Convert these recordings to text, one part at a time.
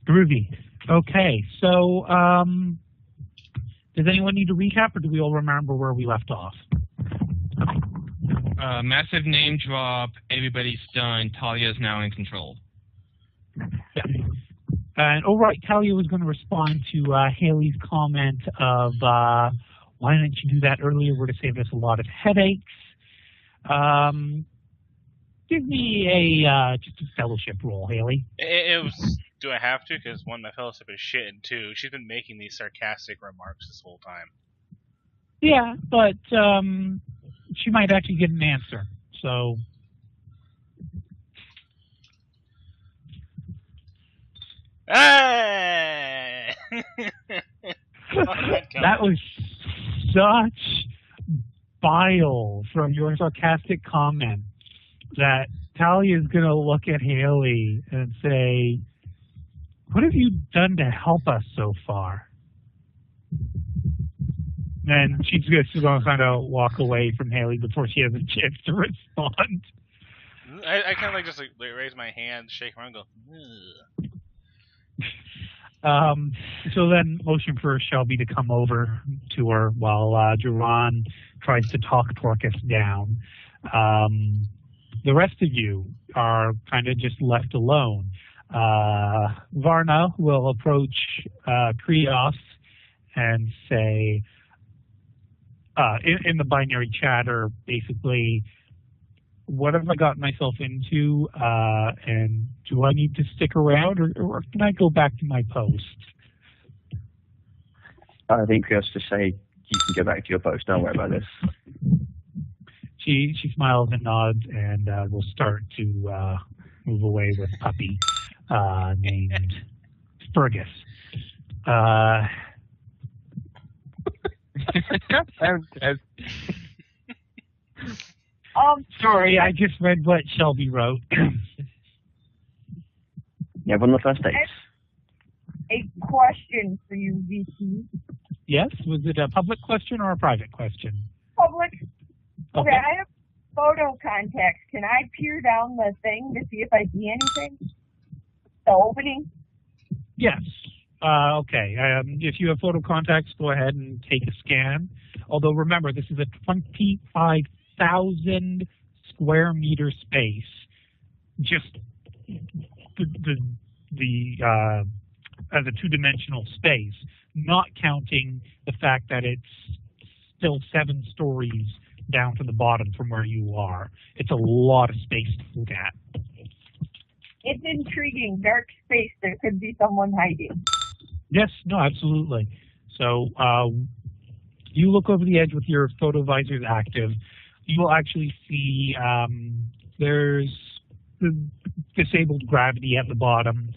Groovy. Okay, so does anyone need to recap, or do we all remember where we left off? Massive name drop. Everybody's done. Talia's now in control. Yeah. And right, Talia was going to respond to Haley's comment of why didn't you do that earlier? Would have saved us a lot of headaches. Give me a just a fellowship roll, Haley. It was. Do I have to? Because one, my fellowship is shit, and two, she's been making these sarcastic remarks this whole time. Yeah, but she might actually get an answer. So. Hey! That was such bile from your sarcastic comment that Talia is going to look at Haley and say, "What have you done to help us so far?" And she's just going to kind of walk away from Haley before she has a chance to respond. I kind of just raise my hand, shake around, and go, ugh. So then motion for Shelby to come over to her while Duran tries to talk Torcus down. The rest of you are kind of just left alone. Varna will approach Krios and say, in the binary chatter, basically, what have I gotten myself into, and do I need to stick around, or can I go back to my post? I think Krios to say, you can go back to your post, don't worry about this. She smiles and nods, and will start to move away with puppy named Fergus. Sorry, I just read what Shelby wrote. Yeah, one of the first dates. A question for you, VC. Yes? Was it a public question or a private question? Public. Okay. I have photo contacts. Can I peer down the thing to see if I see anything? The opening? Yes. Okay. If you have photo contacts, go ahead and take a scan. Although remember, this is a 25,000 square meter space. Just as a two-dimensional space, not counting the fact that it's still 7 stories down to the bottom from where you are. It's a lot of space to look at. It's intriguing. Dark space. There could be someone hiding. Yes, no, absolutely. So you look over the edge with your photo visors active. You will actually see there's the disabled gravity at the bottom.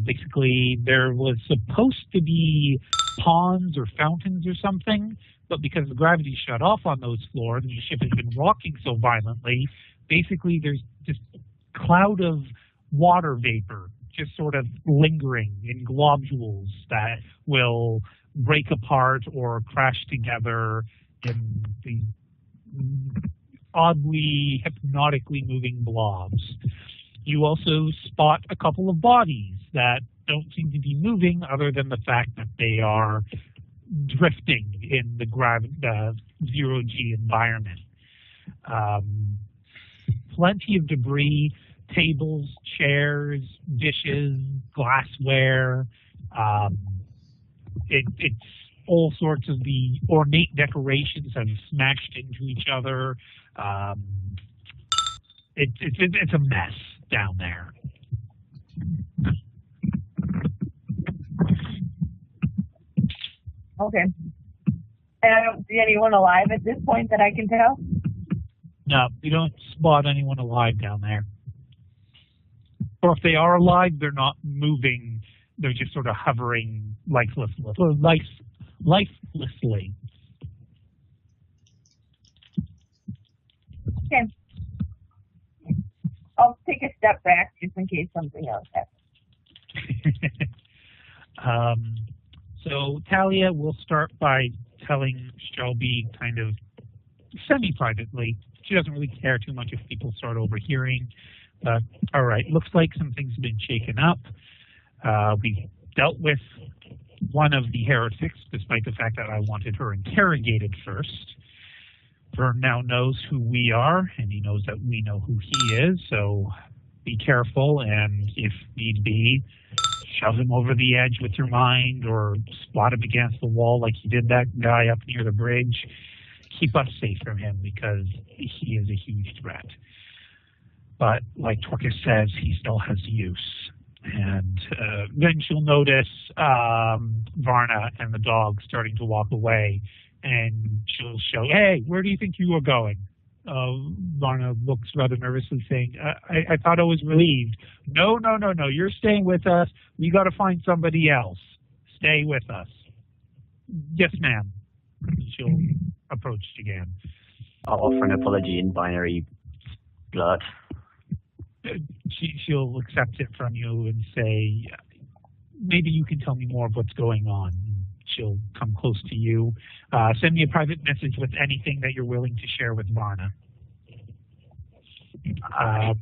Basically, there was supposed to be ponds or fountains or something, but because the gravity shut off on those floors and the ship has been rocking so violently, basically there's this cloud of water vapor just sort of lingering in globules that will break apart or crash together in the oddly hypnotically moving blobs. You also spot a couple of bodies that don't seem to be moving other than the fact that they are drifting in the zero-G environment. Plenty of debris, tables, chairs, dishes, glassware. It's all sorts of the ornate decorations have smashed into each other. It's a mess down there. Okay. And I don't see anyone alive at this point that I can tell? No, you don't spot anyone alive down there. Or if they are alive, they're not moving. They're just sort of hovering lifelessly. Okay. I'll take a step back just in case something else happens. So Talia will start by telling Shelby kind of semi-privately. She doesn't really care too much if people start overhearing. All right, looks like some things have been shaken up. We dealt with one of the heretics, despite the fact that I wanted her interrogated first. Vern now knows who we are, and he knows that we know who he is, so be careful, and if need be, shove him over the edge with your mind, or squat him against the wall like you did that guy up near the bridge. Keep us safe from him, because he is a huge threat. But, like Torquus says, he still has use. And then she'll notice Varna and the dog starting to walk away, and she'll show, hey, where do you think you are going? Varna looks rather nervously, saying, I thought I was relieved. No, you're staying with us. We got to find somebody else. Stay with us. Yes, ma'am. She'll approach again. I'll offer an apology in binary blood. She'll accept it from you and say, maybe you can tell me more of what's going on. She'll come close to you. Send me a private message with anything that you're willing to share with Varna. I'm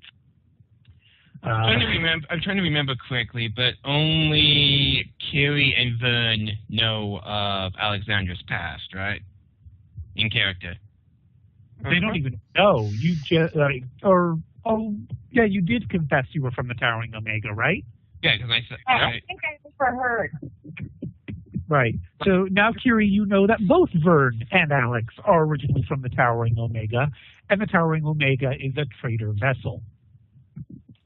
trying to remember correctly, but only Kiri and Vern know of Alexandra's past, right? In character. They don't even know. You just, yeah, you did confess you were from the Towering Omega, right? Yeah, because I said. I think I overheard. Right. So now, Kiri, you know that both Vern and Alex are originally from the Towering Omega, and the Towering Omega is a trader vessel.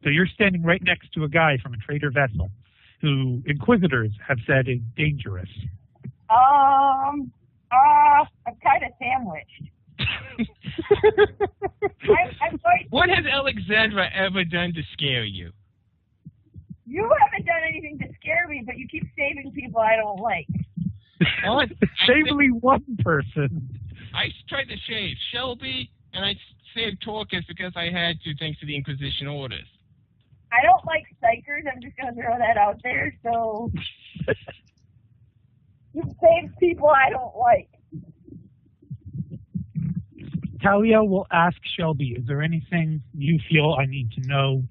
So you're standing right next to a guy from a trader vessel who Inquisitors have said is dangerous. I'm kind of sandwiched. I'm going. What has Alexandra ever done to scare you? You haven't done anything to scare me, but you keep saving people I don't like. Save only one person. I tried to save Shelby, and I saved Torquus because I had to, thanks to the Inquisition orders. I don't like psychers. I'm just going to throw that out there. So you save people I don't like. Talia will ask Shelby, is there anything you feel I need to know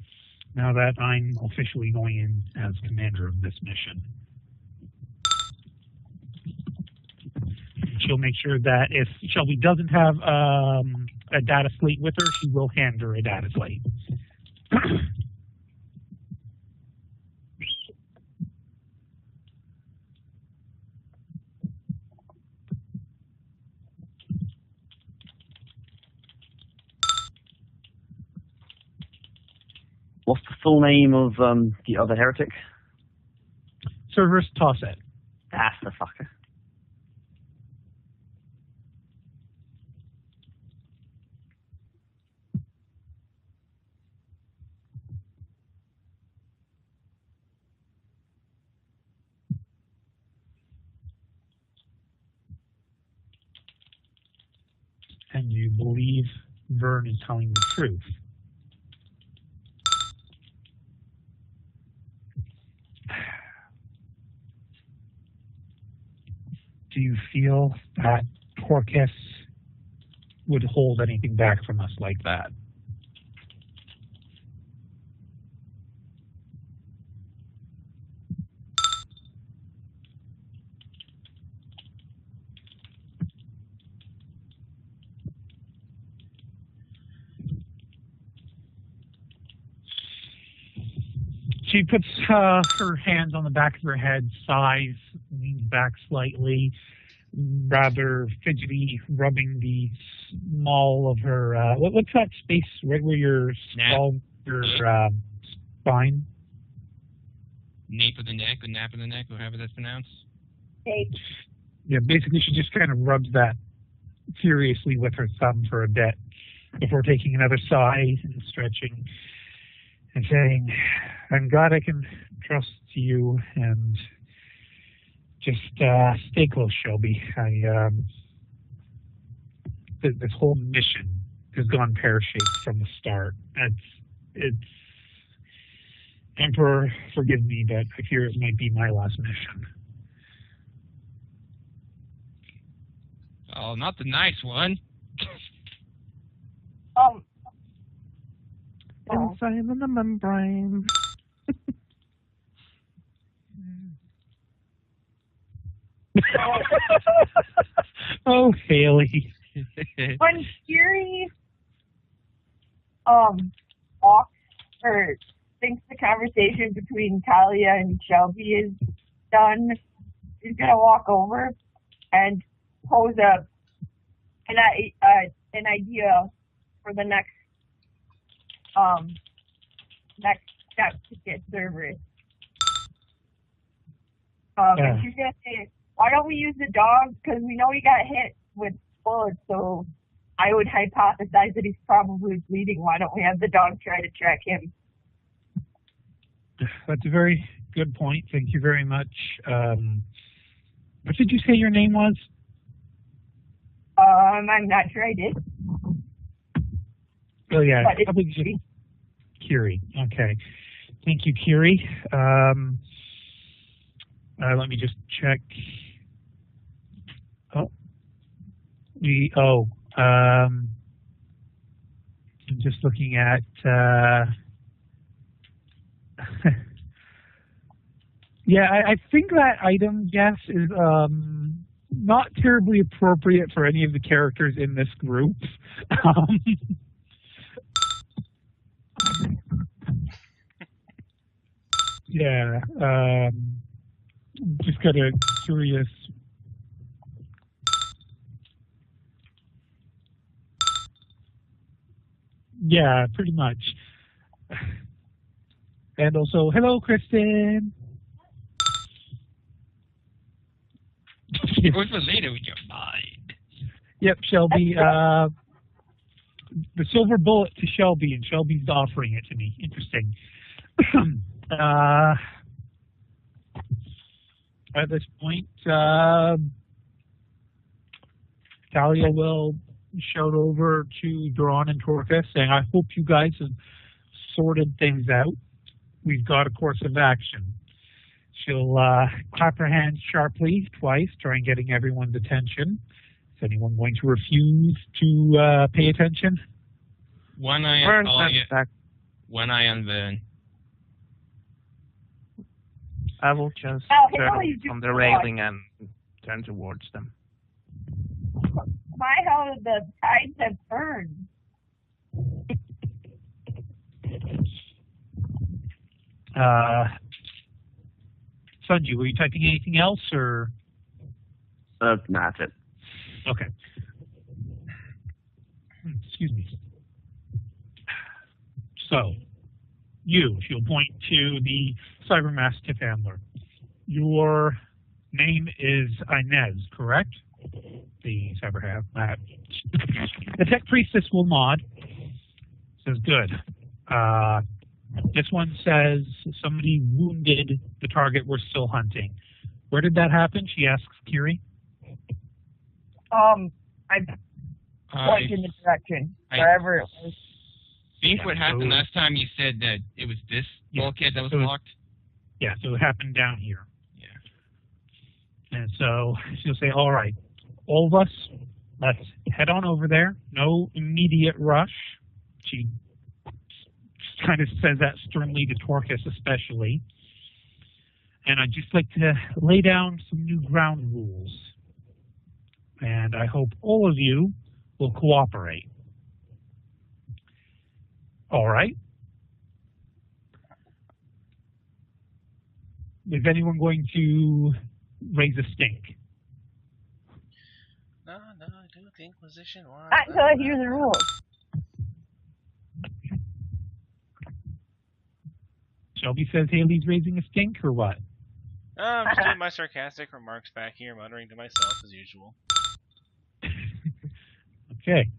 now that I'm officially going in as commander of this mission? She'll make sure that if Shelby doesn't have a data slate with her, she will hand her a data slate. What's the full name of the other heretic? Cerberus Tosset. That's the fucker. And you believe Vern is telling the truth. Do you feel that Torquus would hold anything back from us like that? She puts her hands on the back of her head, sighs, leans back slightly, rather fidgety, rubbing the small of her, what's that space right where your skull, your spine? Nape of the neck, or nap of the neck, or however that's pronounced. Nape. Yeah, basically she just kind of rubs that furiously with her thumb for a bit before taking another sigh and stretching and saying, I'm glad I can trust you, and just stay close, Shelby. This whole mission has gone pear-shaped from the start. It's Emperor, forgive me, but I fear it might be my last mission. Oh, not the nice one. Inside the membrane. Oh, Haley. When Fury walks or thinks the conversation between Talia and Shelby is done, he's gonna walk over and pose an idea for the next step to get Cerberus. And she's gonna say, "Why don't we use the dog? Because we know he got hit with bullets, so I would hypothesize that he's probably bleeding. Why don't we have the dog try to track him?" That's a very good point. Thank you very much. What did you say your name was? I'm not sure I did. Oh, yeah. But it's Probably just Kiri. Okay. Thank you, Kiri. Let me just check. I'm just looking at, yeah, I think that item, yes, is not terribly appropriate for any of the characters in this group. Yeah, just got a curious. Yeah, pretty much. And also, hello, Kristen. What's later with your mind? Yep, Shelby. The silver bullet to Shelby, and Shelby's offering it to me. Interesting. At this point, Talia will shout over to Duran and Torka, saying, "I hope you guys have sorted things out. We've got a course of action." She'll clap her hands sharply twice, trying getting everyone's attention. Is anyone going to refuse to pay attention? One eye on Talia, one eye on Vern. I will just turn from the railing and turn towards them. My, how the tides have turned. Sunji, were you typing anything else, or? Nah, that's it. Okay. Excuse me. So, she'll point to the Cybermastiff Handler. Your name is Inez, correct? The Cybermastiff. The Tech Priestess will nod. Says, good. This one says somebody wounded the target we're still hunting. Where did that happen? She asks Kiri. I point in the direction, wherever it was. I think what happened last time you said that it was this bulkhead that was locked? Yeah, so it happened down here. Yeah. And so she'll say, all right, all of us, let's head on over there. No immediate rush. She kind of says that sternly to Torcus especially. And I'd just like to lay down some new ground rules. And I hope all of you will cooperate. All right. Is anyone going to raise a stink? No, do the Inquisition. Not until I hear the rules. Shelby says Haley's raising a stink, or what? I'm just doing my sarcastic remarks back here, muttering to myself as usual. Okay.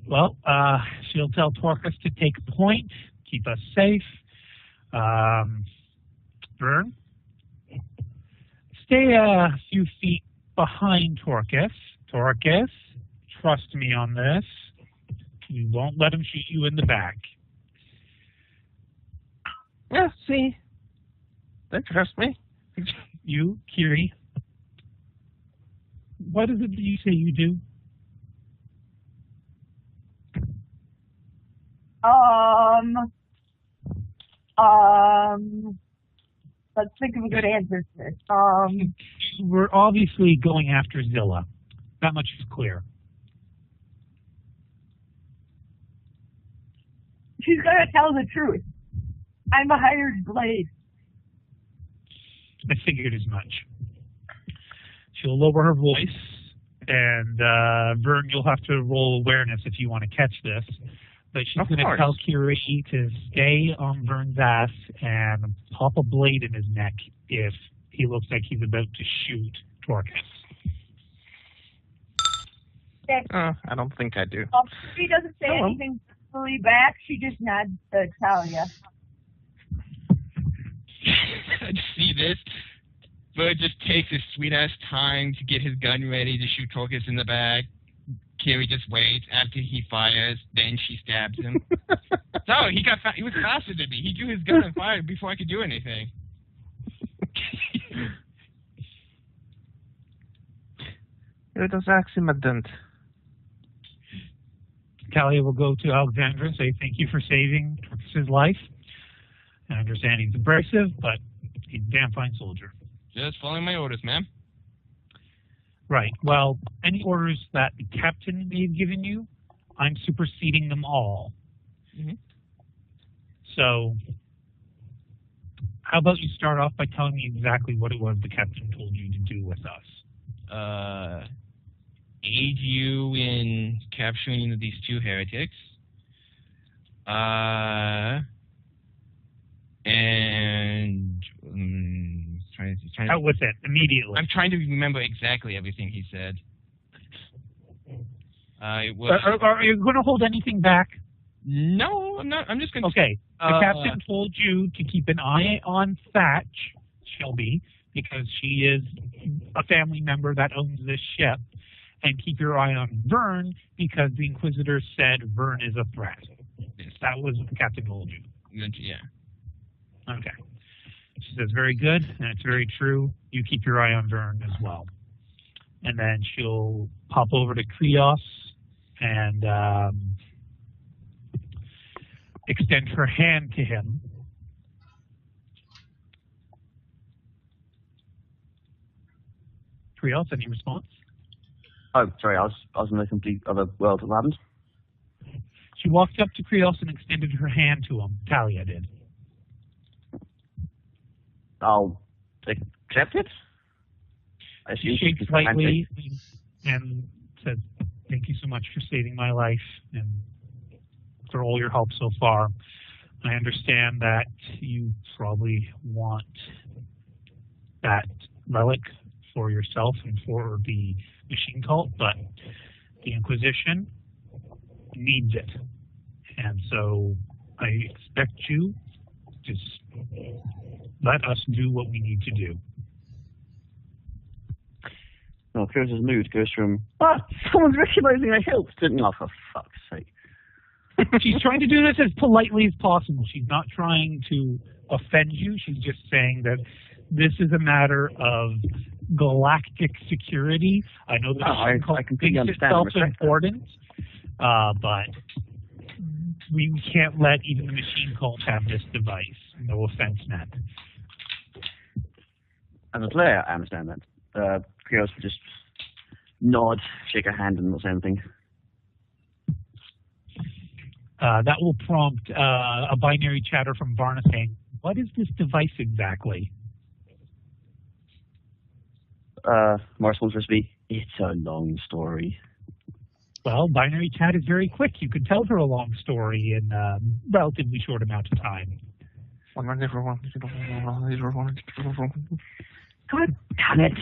Well, she'll tell Torcus to take point, keep us safe. Vern, stay a few feet behind Torcus. Torcus, trust me on this. We won't let him shoot you in the back. Yeah, see? They trust me. You, Kiri, what is it that you say you do? Let's think of a good answer to this. We're obviously going after Zilla. That much is clear. She's gonna tell the truth. I'm a hired blade. I figured as much. She'll lower her voice, and Vern, you'll have to roll awareness if you want to catch this. But she's going to tell Kiri to stay on Vern's ass and pop a blade in his neck if he looks like he's about to shoot Torcus. I don't think I do. She doesn't say anything fully back. She just nods to Talia. I see this. Vern just takes his sweet-ass time to get his gun ready to shoot Torcus in the back. Kiri just waits after he fires, then she stabs him. So he was faster than me. He drew his gun and fired before I could do anything. It was accident. Talia will go to Alexandra and say thank you for saving Torcus's life. I understand he's abrasive, but he's a damn fine soldier. Just following my orders, ma'am. Right. Well, any orders that the captain may have given you, I'm superseding them all. Mm-hmm. So, how about you start off by telling me exactly what it was the captain told you to do with us? Aid you in capturing these two heretics. Out with it immediately. I'm trying to remember exactly everything he said. It was. Are you going to hold anything back? No, I'm not. I'm just going to. Okay. The captain told you to keep an eye on Thatch, Shelby, because she is a family member that owns this ship, and keep your eye on Vern because the Inquisitor said Vern is a threat. Yes. That was what the captain told you. Yeah. Okay. She says, very good, and it's very true. You keep your eye on Vern as well. And then she'll pop over to Krios and extend her hand to him. Krios, any response? Oh, sorry, I was in a complete other world. What happened? She walked up to Krios and extended her hand to him. Talia did. I'll accept it. She shakes slightly and says, thank you so much for saving my life and for all your help so far. I understand that you probably want that relic for yourself and for the machine cult, but the Inquisition needs it. And so I expect you to let us do what we need to do. No, Krios' mood goes from, someone's recognizing I helped, didn't I? For fuck's sake. She's trying to do this as politely as possible. She's not trying to offend you. She's just saying that this is a matter of galactic security. I know that I completely understand itself important, but we can't let even the machine cult have this device. No offense meant. As a player, I understand that. Krios would just nod, shake her hand, and not say anything. That will prompt a binary chatter from Varna saying, what is this device exactly? Morris will just be, it's a long story. Well, binary chat is very quick. You could tell her a long story in a relatively short amount of time. God damn it.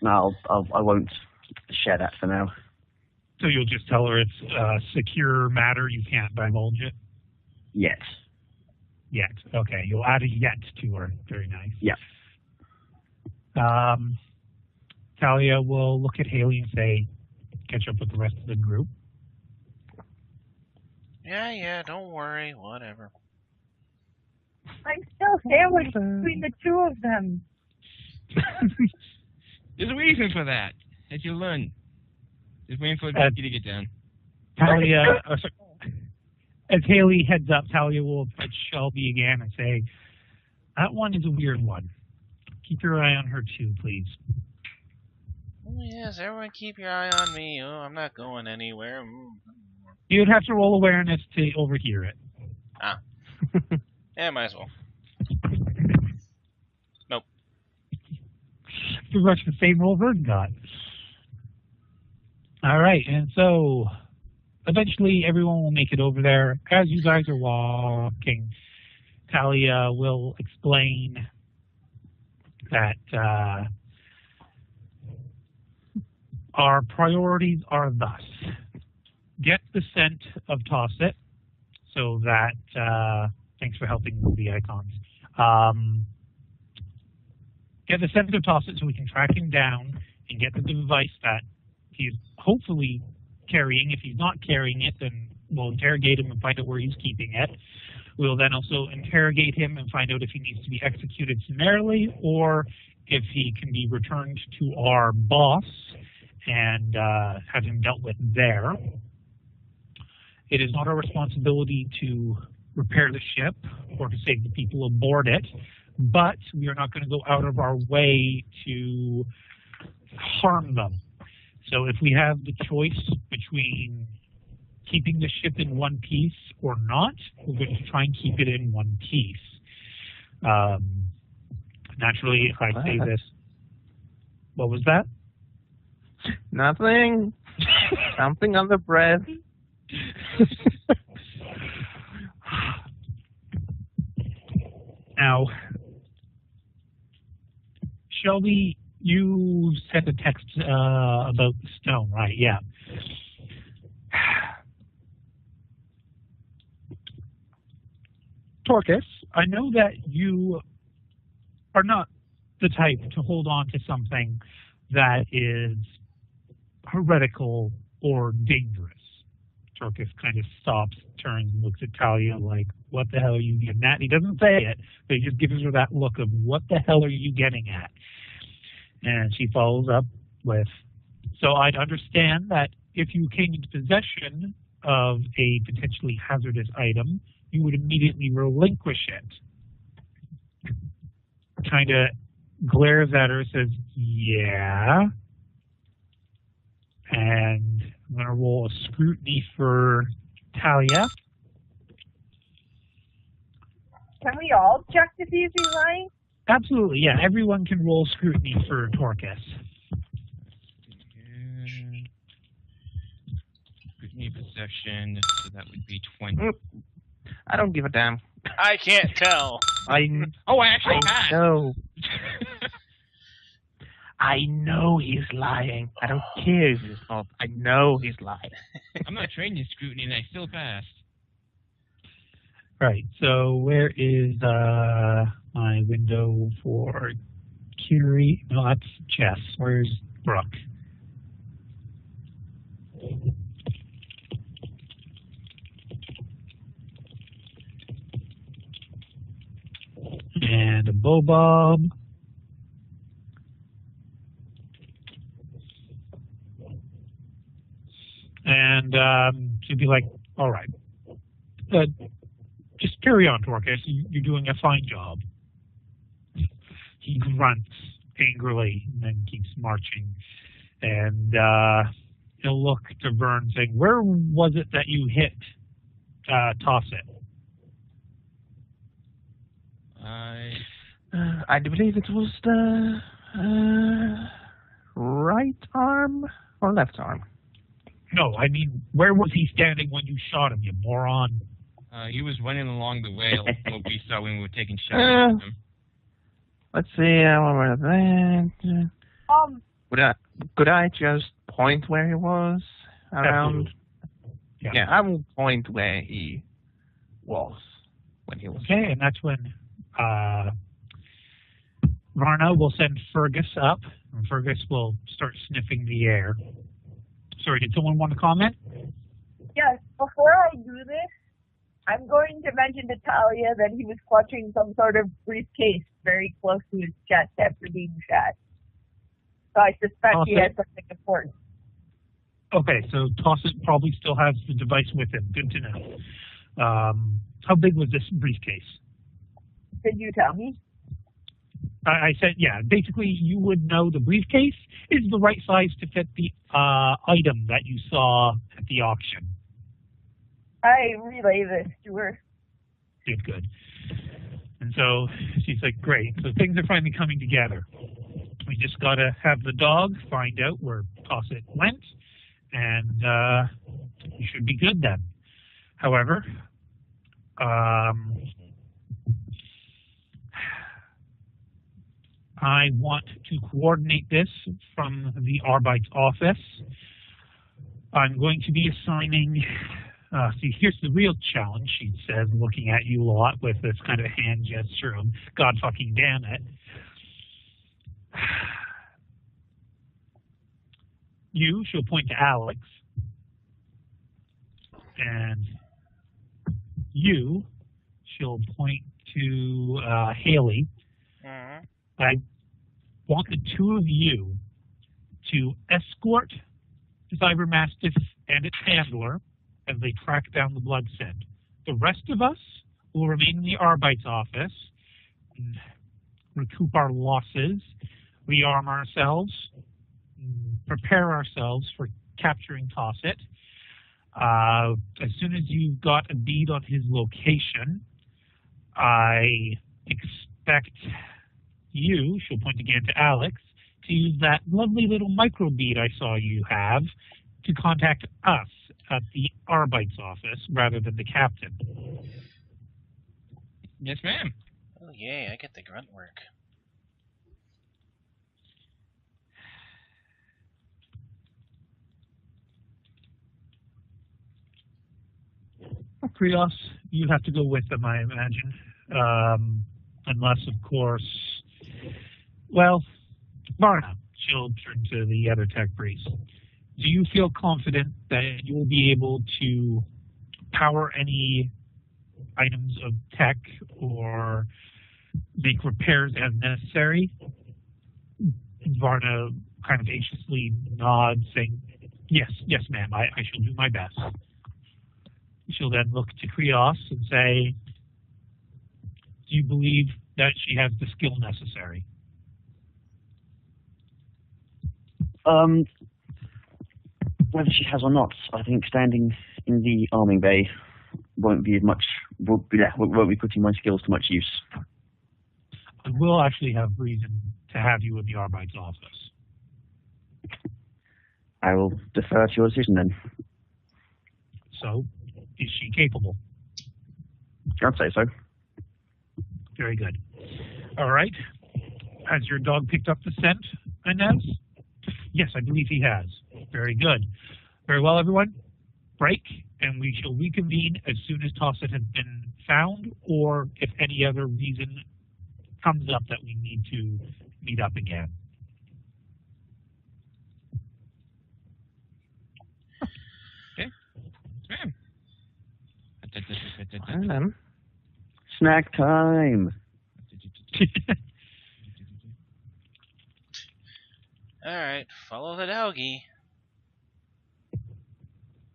No, I won't share that for now. So you'll just tell her it's secure matter, you can't divulge it? Yet. Yet. Okay, you'll add a yet to her. Very nice. Yeah. Talia will look at Haley and say, catch up with the rest of the group. Yeah, don't worry, whatever. I'm still sandwiched between the two of them. There's a reason for that, as you learn. Just waiting for Becky to get down. Talia, As Haley heads up, Talia will approach Shelby again and say, "That one is a weird one. Keep your eye on her too, please." Oh, yes, everyone keep your eye on me. Oh, I'm not going anywhere. You'd have to roll awareness to overhear it. Ah. Yeah, might as well. Nope. Pretty much the same roll Vern got. All right, and so eventually everyone will make it over there. As you guys are walking, Talia will explain that our priorities are thus. Get the scent of Tosset so that, thanks for helping with the icons. Get the scent of Tosset so we can track him down and get the device that he's hopefully carrying. If he's not carrying it, then we'll interrogate him and find out where he's keeping it. We'll then also interrogate him and find out if he needs to be executed summarily or if he can be returned to our boss and have him dealt with there. It is not our responsibility to repair the ship or to save the people aboard it, but we are not going to go out of our way to harm them. So if we have the choice between keeping the ship in one piece or not, we're going to try and keep it in one piece. Naturally, if I say this, what was that? Nothing. Something on the breath. Now, Shelby, you sent a text about the stone, right? Yeah. Torcus, I know that you are not the type to hold on to something that is heretical or dangerous. Torcus kind of stops, turns, and looks at Talia like, what the hell are you getting at? He doesn't say it, but he just gives her that look of, what the hell are you getting at? And she follows up with, so I'd understand that if you came into possession of a potentially hazardous item, you would immediately relinquish it. Kind of glares at her, says, yeah. And I'm going to roll a scrutiny for Talia. Can we all check to see if he's lying? Absolutely, yeah. Everyone can roll scrutiny for Torcus. Scrutiny possession, so that would be 20. I don't give a damn. I can't tell. I actually had. No. I know he's lying. I don't care if he's not. I know he's lying. I'm not trained in scrutiny, and I still passed. Right, so where is my window for Curie? No, that's Jess. Where's Brooke? And a Bobob. And she'd be like, all right, just carry on, Torcus. You're doing a fine job. He grunts angrily and then keeps marching. And he'll look to Vern saying, where was it that you hit Tosset? I believe it was the right arm or left arm. No, I mean, where was he standing when you shot him, you moron? He was running along the way, like what we saw when we were taking shots at him. Let's see, what was that? Could I just point where he was? Around? Yeah, I will point where he was when he was. Okay, and that's when Varna will send Fergus up, and Fergus will start sniffing the air. Sorry, did someone want to comment? Yes, before I do this, I'm going to mention to Talia that he was clutching some sort of briefcase very close to his chest after being shot. So I suspect he has something important. Okay, so Tosset probably still has the device with him. Good to know. How big was this briefcase? Did you tell me? I said, yeah, basically you would know the briefcase is the right size to fit the item that you saw at the auction. I relay this to her. Good. And so she's like, great. So things are finally coming together. We just got to have the dog find out where Tosset went, and we should be good then. However, I want to coordinate this from the Arbite's office. I'm going to be assigning, see, here's the real challenge, she says, looking at you a lot with this kind of hand gesture of God fucking damn it. You, she'll point to Alex, and you, she'll point to Haley. I want the two of you to escort the Cybermastiff and its handler as they track down the blood scent. The rest of us will remain in the Arbite's office, and recoup our losses, rearm ourselves, prepare ourselves for capturing Tosset. As soon as you've got a bead on his location, I expect you, she'll point again to Alex, to use that lovely little micro bead I saw you have to contact us at the Arbite's office rather than the captain. Yes, ma'am. Oh, yay, I get the grunt work. Krios, you have to go with them, I imagine. Unless, of course, well, Varna, she'll turn to the other tech priest. Do you feel confident that you will be able to power any items of tech or make repairs as necessary? Varna kind of anxiously nods, saying, yes, ma'am, I shall do my best. She'll then look to Krios and say, do you believe that she has the skill necessary? Whether she has or not, I think standing in the arming bay won't be putting my skills to much use. I will actually have reason to have you in the Arbite's office. I will defer to your decision then. So, is she capable? I'd say so. Very good. All right. Has your dog picked up the scent, Inez? Yes, I believe he has. Very good. Very well, everyone. Break, and we shall reconvene as soon as Tosset has been found, or if any other reason comes up that we need to meet up again. Okay. Ma'am. Snack time. Alright, follow the doggy.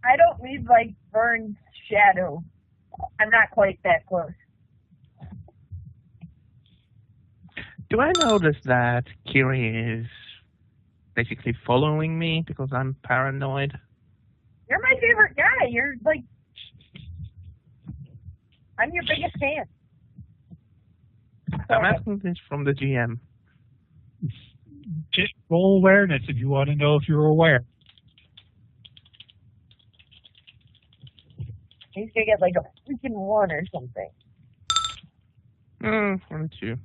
I don't need, like, Vern's shadow. I'm not quite that close. Do I notice that Kiri is basically following me because I'm paranoid? You're my favorite guy. You're, like, I'm your biggest fan. I'm asking this from the GM. Just roll awareness if you want to know if you're aware. He's gonna get like a freaking 1 or something. 1 or 2.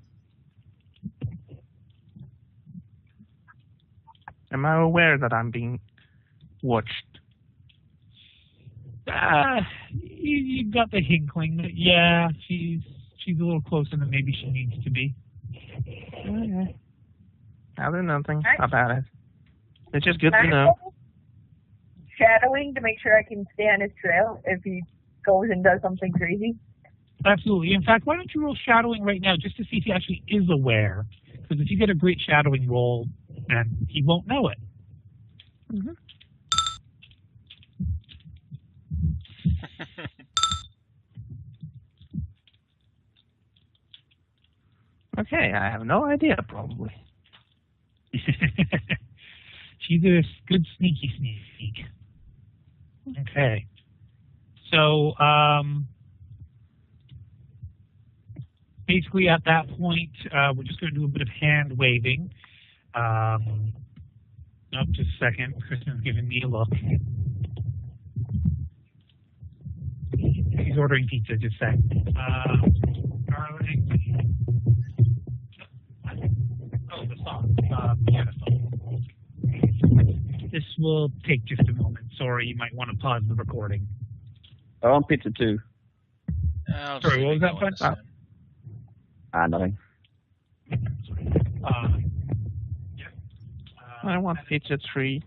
Am I aware that I'm being watched? You got the inkling that, yeah, she's a little closer than maybe she needs to be. Okay. I'll do nothing about it. It's just good to know. Shadowing to make sure I can stay on his trail if he goes and does something crazy. Absolutely. In fact, why don't you roll shadowing right now just to see if he actually is aware? Because if you get a great shadowing roll, then he won't know it. Okay, I have no idea, probably. She's a good sneaky sneak. Okay. So, basically at that point, we're just going to do a bit of hand waving. Just a second. Kristen's giving me a look. He's ordering pizza, just a second. Garlic. Oh, the sauce. Yeah, the sauce. This will take just a moment. Sorry, you might want to pause the recording. I want pizza too. Sorry, what was that fun? Nothing. I want pizza 3.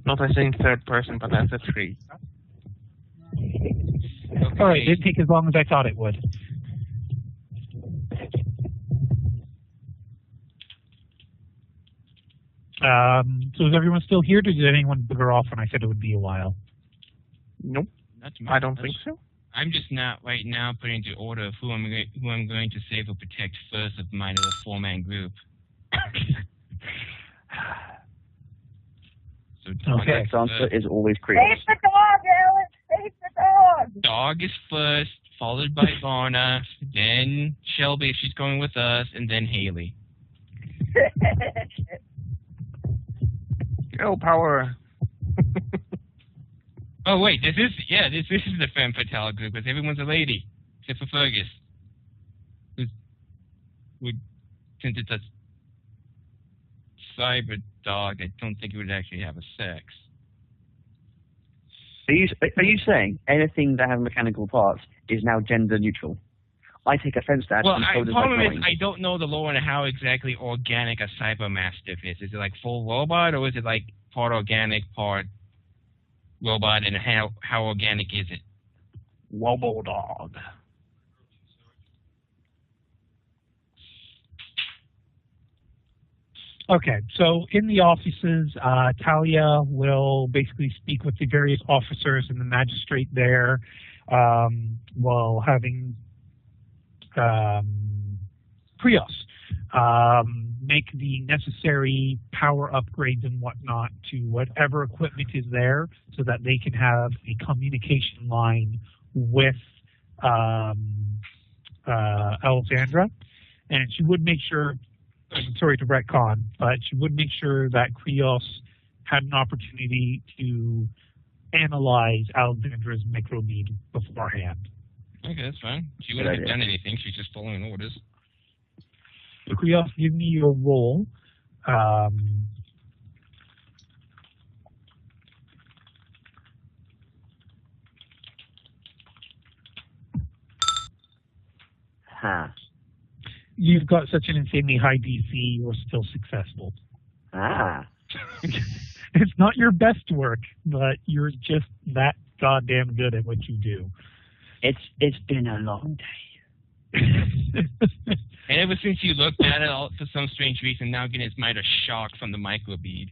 Not as in third person, but as a 3. Okay. All right, it didn't take as long as I thought it would. So is everyone still here, or did anyone bugger off when I said it would be a while? Nope. I don't think so. I'm just not right now putting into order of who I'm going to save or protect first of my little 4-man group. So okay. Next answer is always Krios. Save the dog, Alex! Save the dog! Dog is first, followed by Varna, then Shelby if she's going with us, and then Haley. Girl power. Oh wait, this is the femme fatale group because everyone's a lady except for Fergus. Since it's a cyber dog, I don't think it would actually have a sex. Are you saying anything that has mechanical parts is now gender neutral? I take offense to that. Well, the problem is I don't know the lore and how exactly organic a cyber mastiff is. Is it like full robot or is it like part organic, part robot, and how organic is it? Wobble dog. Okay, so in the offices, Talia will basically speak with the various officers and the magistrate there while having Krios make the necessary power upgrades and whatnot to whatever equipment is there so that they can have a communication line with Alexandra. And she would make sure, I'm sorry to retcon, but she would make sure that Krios had an opportunity to analyze Alexandra's microbead beforehand. Okay, that's fine. She wouldn't have done anything. She's just following orders. So Krios, give me your roll. You've got such an insanely high DC, you're still successful. It's not your best work, but you're just that goddamn good at what you do. It's been a long day. And ever since you looked at it, for some strange reason, now getting its mind a shock from the microbead.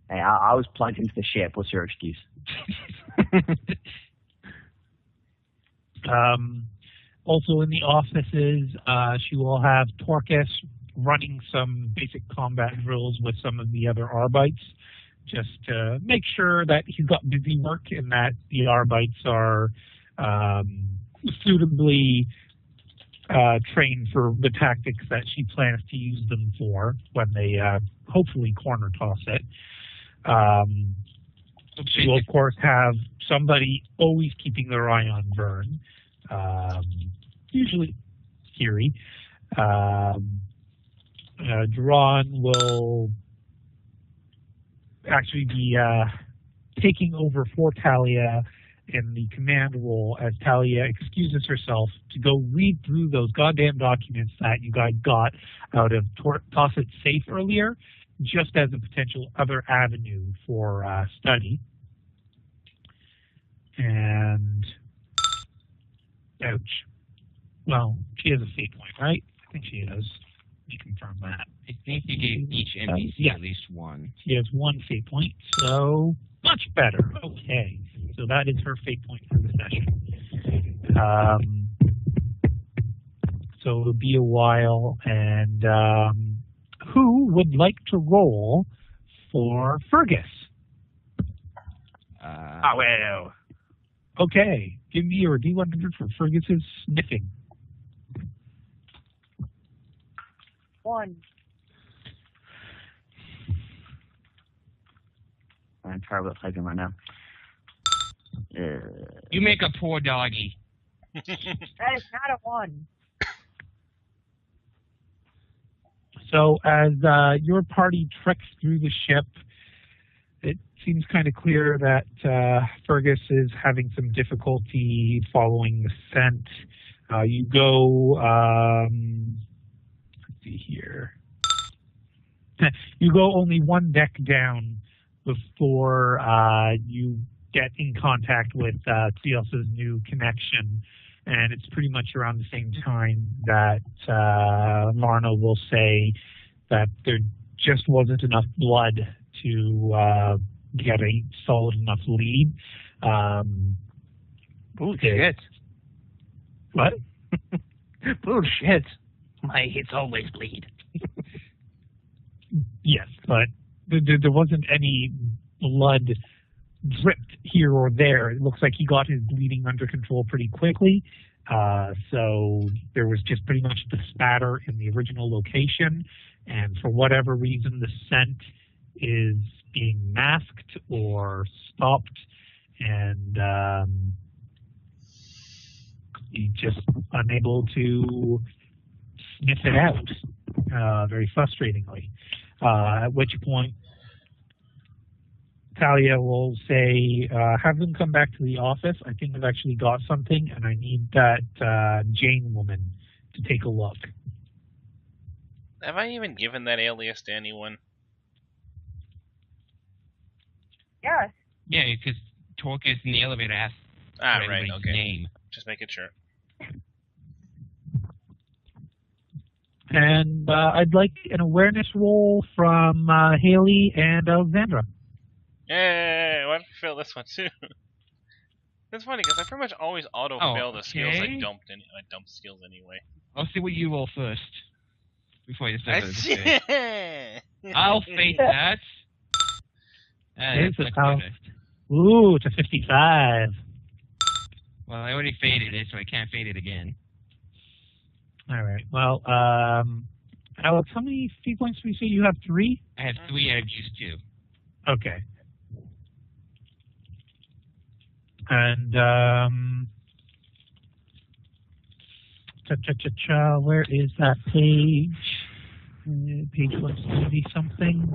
Hey, I was plugged into the ship. What's your excuse? Also in the offices, she will have Torquus running some basic combat drills with some of the other Arbites, just to make sure that he's got busy work and that the Arbites are suitably trained for the tactics that she plans to use them for when they hopefully corner toss it. She will, of course, have somebody always keeping their eye on Vern, usually Kiri. Duran will actually be taking over for Talia in the command role as Talia excuses herself to go read through those goddamn documents that you guys got out of Tosset's safe earlier, just as a potential other avenue for study. And ouch. Well, she has a fate point, right? I think she is. Let me confirm that. I think you gave each NPC at least one. She has one fate point, so much better. Okay. So that is her fate point for the session. so it'll be a while. And who would like to roll for Fergus? I will. Okay, give me your D100 for Fergus's sniffing. 1. I'm terrible at typing right now. You make a poor doggy. That is not a 1. So as your party treks through the ship, it seems kind of clear that Fergus is having some difficulty following the scent. You go, let's see here. You go only one deck down before you get in contact with Trios' new connection. And it's pretty much around the same time that Marno will say that there just wasn't enough blood to get a solid enough lead. Bullshit. What? Bullshit. My hits always bleed. Yes, but there wasn't any blood dripped here or there. It looks like he got his bleeding under control pretty quickly. So there was just pretty much the spatter in the original location. And for whatever reason, the scent is being masked or stopped. And he's just unable to sniff it out, very frustratingly. At which point, Talia will say, have them come back to the office. I think I've actually got something, and I need that Jane woman to take a look. Have I even given that alias to anyone? Yes. Yeah, because Torcus in the elevator asked Right, okay. name. Just making sure. And I'd like an awareness roll from Haley and Alexandra. Yay! Why did I fail this one too? That's funny because I pretty much always auto-fail the skills I dumped. I dumped skills anyway. I'll see what you roll first before you decide. I'll I'll fate that. It's That's a much better. Ooh, it's a 55. Well, I already faded it, so I can't fade it again. All right. Well, Alex, how many fee points do we say you have? 3? I have 3 I've used 2. Okay. And where is that page? Page 170 something.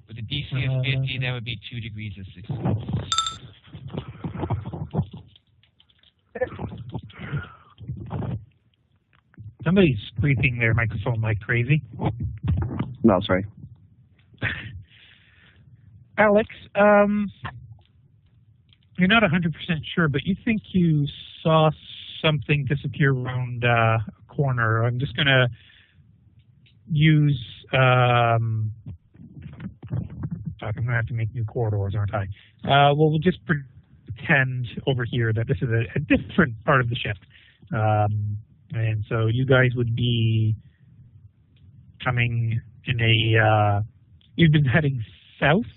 With the DC of 50, that would be 2 degrees of success. Somebody's squeaking their microphone like crazy. No, sorry. Alex, you're not 100% sure, but you think you saw something disappear around a corner. I'm just going to use... I'm going to have to make new corridors, aren't I? Well, we'll just pretend over here that this is a different part of the ship. And so you guys would be coming in you've been heading south,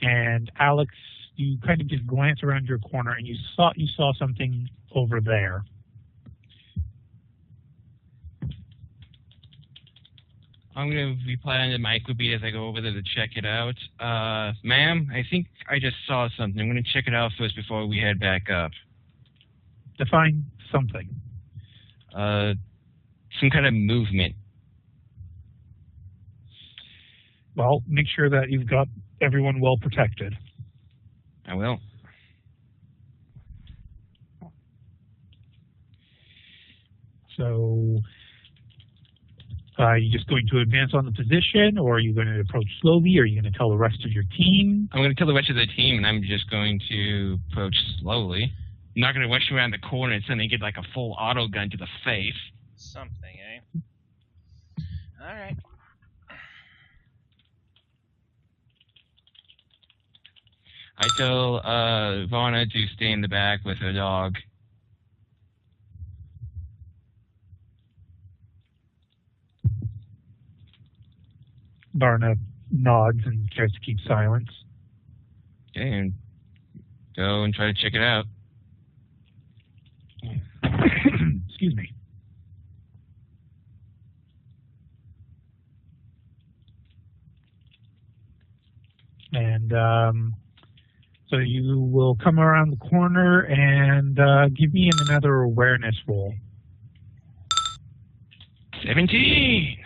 and Alex, you kind of just glance around your corner and you saw something over there. I'm going to reply on the microbeat as I go over there to check it out. Ma'am, I think I just saw something. I'm going to check it out first before we head back up. Define something. Some kind of movement. Well, make sure that you've got everyone well protected. I will. So, are you just going to advance on the position, or are you going to approach slowly, or are you going to tell the rest of your team? I'm going to tell the rest of the team, and I'm just going to approach slowly. I'm not going to rush around the corner and suddenly get like a full auto gun to the face. Something, eh? Alright. I tell Vana to stay in the back with her dog. Barna nods and tries to keep silence. Okay, and go and try to check it out. Excuse me. And so you will come around the corner and give me another awareness roll. 17!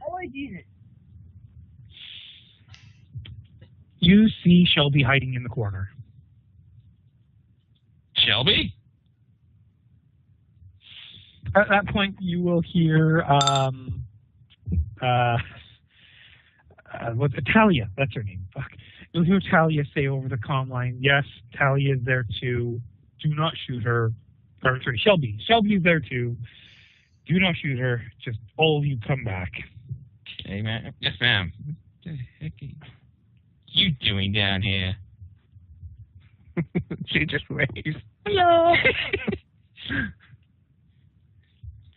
Holy Jesus. You see Shelby hiding in the corner. Shelby? At that point, you will hear what's Talia? That's her name. Fuck. You'll hear Talia say over the comm line, "Yes, Talia is there too. Do not shoot her." Or sorry, Shelby. Shelby is there too. Do not shoot her. Just all of you come back. Hey, ma'am. Yes, ma'am. What the heck are you doing down here? She just waves. Hello.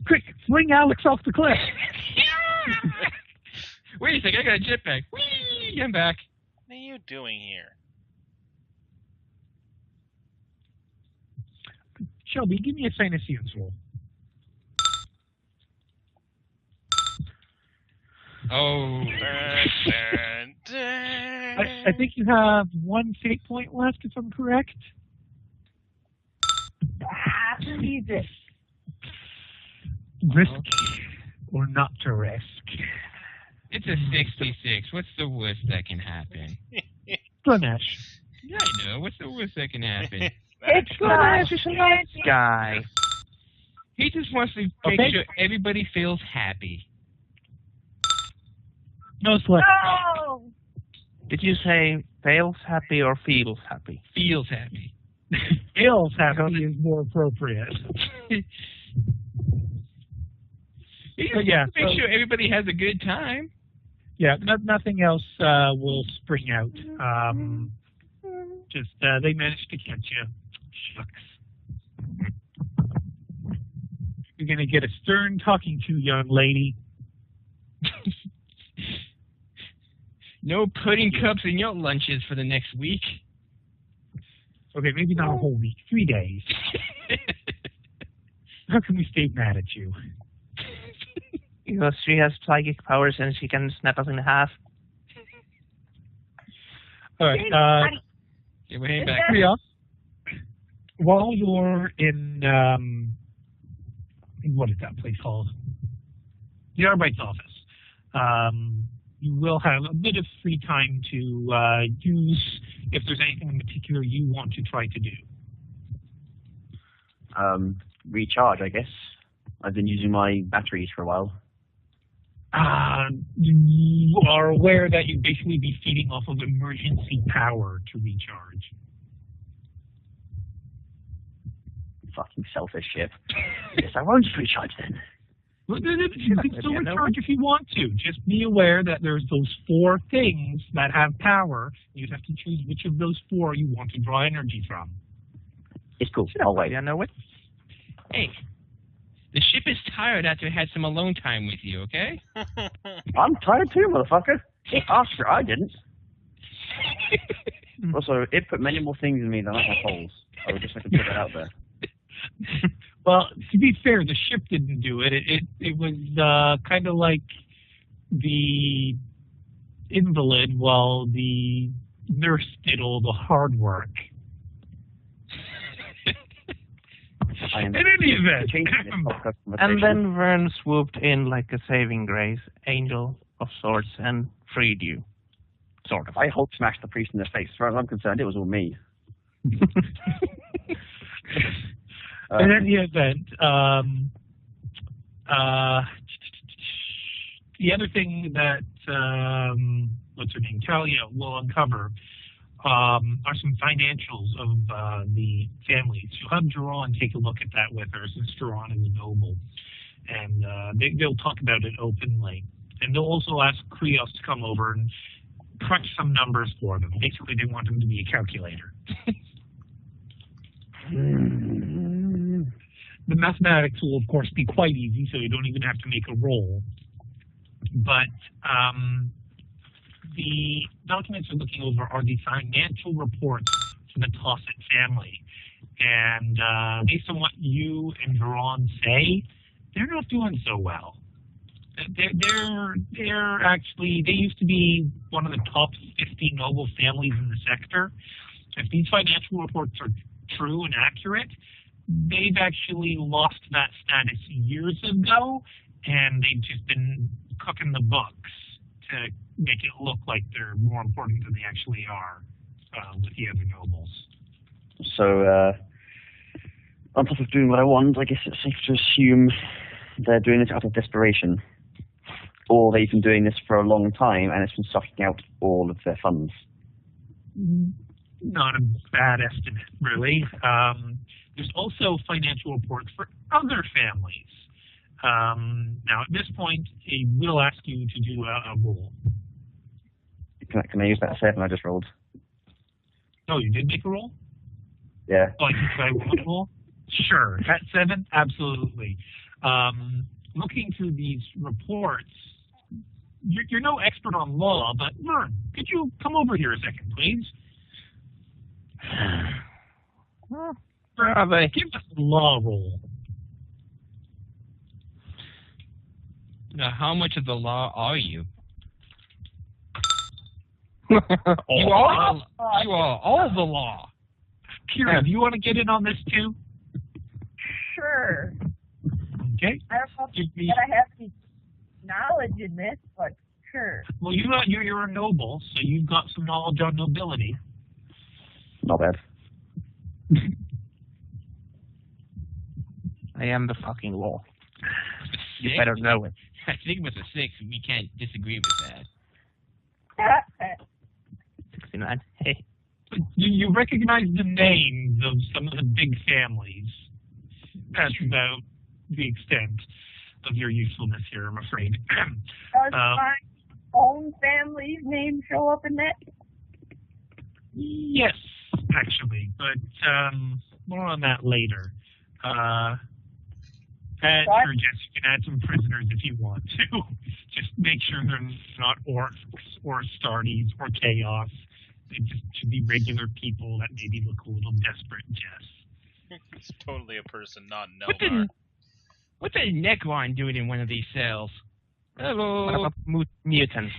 Quick, fling Alex off the cliff. Wait a second, I got a jetpack. Whee! I'm back. What are you doing here? Shelby, give me a Sinus roll. Oh. Dun, dun, dun. I think you have one fate point left, if I'm correct. Jesus. Risk or not to risk? It's a 66. What's the worst that can happen? Ganesh. Yeah, I know. What's the worst that can happen? It's Ganesh is a nice guy. He just wants to make sure everybody feels happy. No sweat. No! Did you say fails happy or feels happy? Feels happy. Feels happy is more appropriate. He just wants to make sure everybody has a good time. Yeah, nothing else will spring out. Just they managed to catch you. Shucks. You're gonna get a stern talking to, young lady. No pudding cups in your lunches for the next week. Okay, maybe not a whole week. 3 days. How can we stay mad at you? Because she has psychic powers and she can snap us in half. All right. Yeah, we're heading back. Priya, while you're in what is that place called? The Arbeit's office. You will have a bit of free time to use if there's anything in particular you want to try to do. Recharge, I guess. I've been using my batteries for a while. You are aware that you'd basically be feeding off of emergency power to recharge. Fucking selfish shit. Yes, I won't recharge then. You can still recharge if you want to. Just be aware that there's those 4 things that have power. You have to choose which of those 4 you want to draw energy from. It's cool. I'll wait. I know it. Hey, the ship is tired after it had some alone time with you, okay? I'm tired too, motherfucker. It asked her, I didn't. Also, it put many more things in me than I have holes. I would just like to put that out there. Well, to be fair, the ship didn't do it. It was kind of like the invalid while the nurse did all the hard work. In any event. And then Vern swooped in like a saving grace, angel of sorts, and freed you. Sort of. I Hulk smashed the priest in the face. As far as I'm concerned, it was all me. In any event, the other thing that what's her name, Talia, will uncover are some financials of the family. She'll have Duran take a look at that with her, since Duran is a noble, and they'll talk about it openly. And they'll also ask Krios to come over and crunch some numbers for them. Basically, they want him to be a calculator. The mathematics will, of course, be quite easy, so you don't even have to make a roll. but the documents we're looking over are the financial reports for the Tossett family. And based on what you and Veron say, they're not doing so well. They're actually, they used to be one of the top 50 noble families in the sector. If these financial reports are true and accurate, they've actually lost that status years ago, and they've just been cooking the books to make it look like they're more important than they actually are with the other nobles. So, on top of doing what I want, I guess it's safe to assume they're doing this out of desperation. Or they've been doing this for a long time and it's been sucking out all of their funds. Not a bad estimate, really. There's also financial reports for other families. Now, at this point, I will ask you to do a roll. Can I use that 7 I just rolled? Oh, you did make a roll? Yeah. Oh, I want to roll? Sure. At 7? Absolutely. Looking through these reports, you're no expert on law, but Vern, could you come over here a second, please? Vern, give us a law roll. Now, how much of the law are you? You are all the law. Kira, do you want to get in on this too? Sure. Okay. I don't know that I have any knowledge in this, but sure. Well, you're a noble, so you've got some knowledge on nobility. Not bad. I am the fucking law. You 6? better know it. I think with a 6, we can't disagree with that. 69. Hey. You recognize the names of some of the big families. That's about the extent of your usefulness here, I'm afraid. Does my own family's name show up in that? Yes, actually, but more on that later. And sure, Jess, you can add some prisoners if you want to. Just make sure they're not orcs or Astartes or Chaos. They just should be regular people that maybe look a little desperate, Jess. It's totally a person, not Nelvar. What's a Necron doing in one of these cells? Hello. Mutants.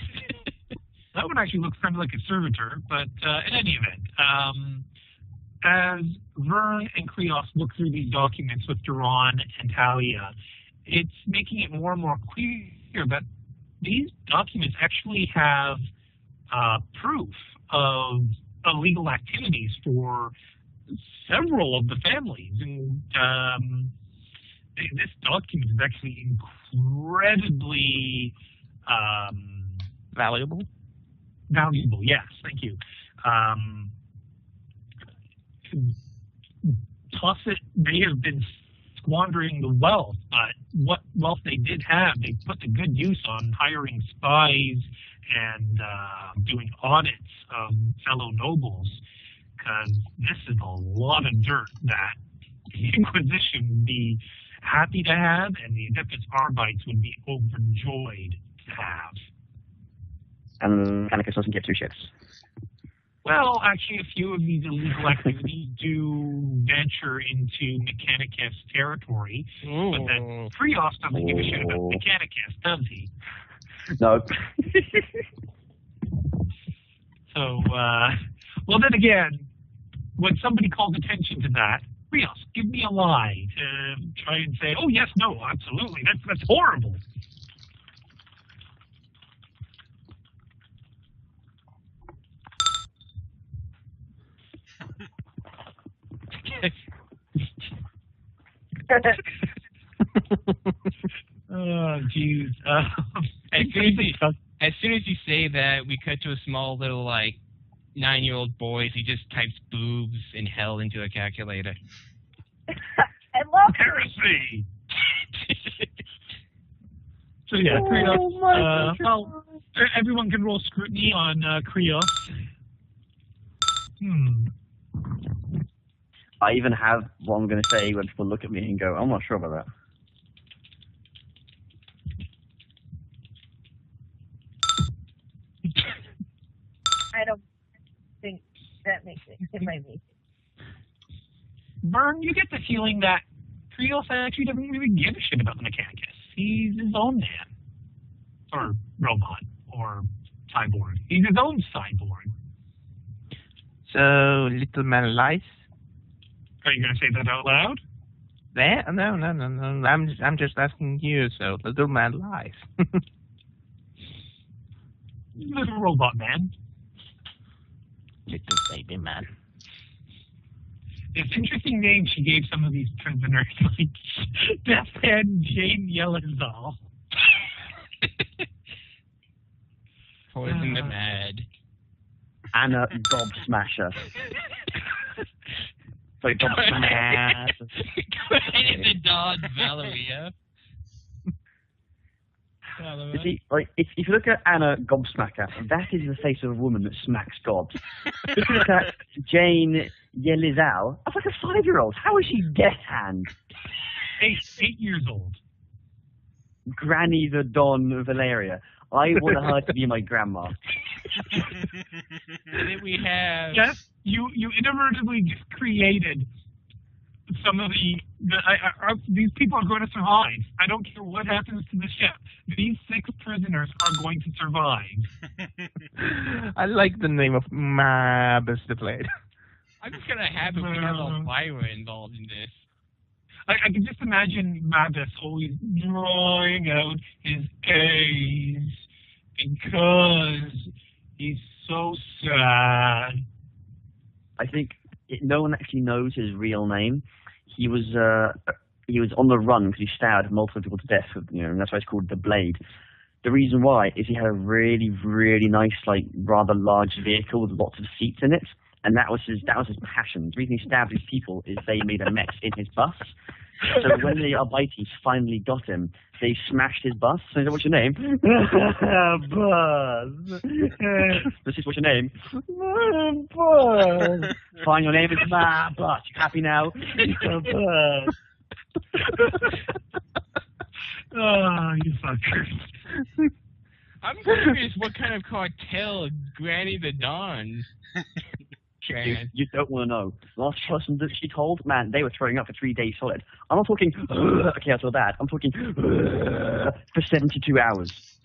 That one actually looks kind of like a servitor, but in any event, as Vern and Krios look through these documents with Duran and Talia, it's making it more and more clear that these documents actually have proof of illegal activities for several of the families. And this document is actually incredibly valuable. Valuable, yes, thank you. Tossett may have been squandering the wealth, but what wealth they did have, they put to good use on hiring spies and doing audits of fellow nobles, because this is a lot of dirt that the Inquisition would be happy to have, and the Adeptus Arbites would be overjoyed to have. And Mechanicus doesn't give two shits. Well, actually, a few of these illegal activities do venture into Mechanicus territory, but then Krios doesn't give a shit about Mechanicus, does he? No. So, well, then again, when somebody calls attention to that, Krios, give me a lie to try and say, oh, yes, no, absolutely, that's horrible. Oh, jeez. As soon as you say that, we cut to a small little, 9-year-old boy. He just types boobs and hell into a calculator. I love Heresy! So, yeah, Krios. Well, everyone can roll scrutiny on Krios. I even have what I'm going to say when people look at me and go, I'm not sure about that. I don't think that makes it. It might make it. Vern, you get the feeling that Krios actually doesn't really give a shit about the Mechanicus. He's his own man. Or robot. Or cyborg. He's his own cyborg. So, little man lies? Are you going to say that out loud? No. I'm just asking you, so little man lies. Little robot man. Little baby man. It's an interesting name she gave some of these prisoners, like Deathhead Jane Yellowzall. Poison the Mad. Anna Gobsmasher. Sorry, Gobsmasher. Granny the Dawn Valeria. You see, like, if you look at Anna Gobsmacker, that is the face of a woman that smacks gobs. If you look at Jane Yelizal, that's like a 5-year-old. How is she deckhand? 8 years old. Granny the Don Valeria. I want her to be my grandma. And then we have... Yes, you inadvertently just created some of these people are going to survive. I don't care what happens to the ship. These 6 prisoners are going to survive. I like the name of Mabus the Blade. I'm just going to have it we have Elvira involved in this. I can just imagine Mabus always drawing out his A's because he's so sad. I think no one actually knows his real name. He was on the run because he stabbed multiple people to death. And that's why it's called the Blade. The reason why is he had a really, really nice, like rather large vehicle with lots of seats in it, and that was his passion. The reason he stabbed these people is they made a mess in his bus. So when the Albites finally got him, they smashed his bus. So he said, "What's your name?" Buzz. This is what's your name? Buzz. Fine, your name is Buzz. You happy now? Buzz. Oh, you fuckers. I'm curious what kind of cartel Granny the Dawn ran. You don't want to know. Last person that she told, man, they were throwing up for 3 days solid. I'm not talking, okay, I feel bad. I'm talking for 72 hours.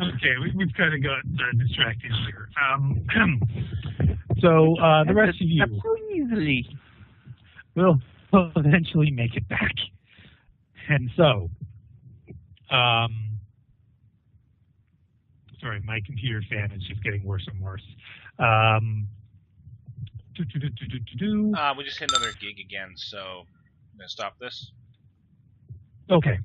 Okay, we've kind of got distracted here. So the rest of you So easily. will eventually make it back. And so, sorry, my computer fan is just getting worse and worse. We just hit another gig again, so I'm going to stop this. Okay.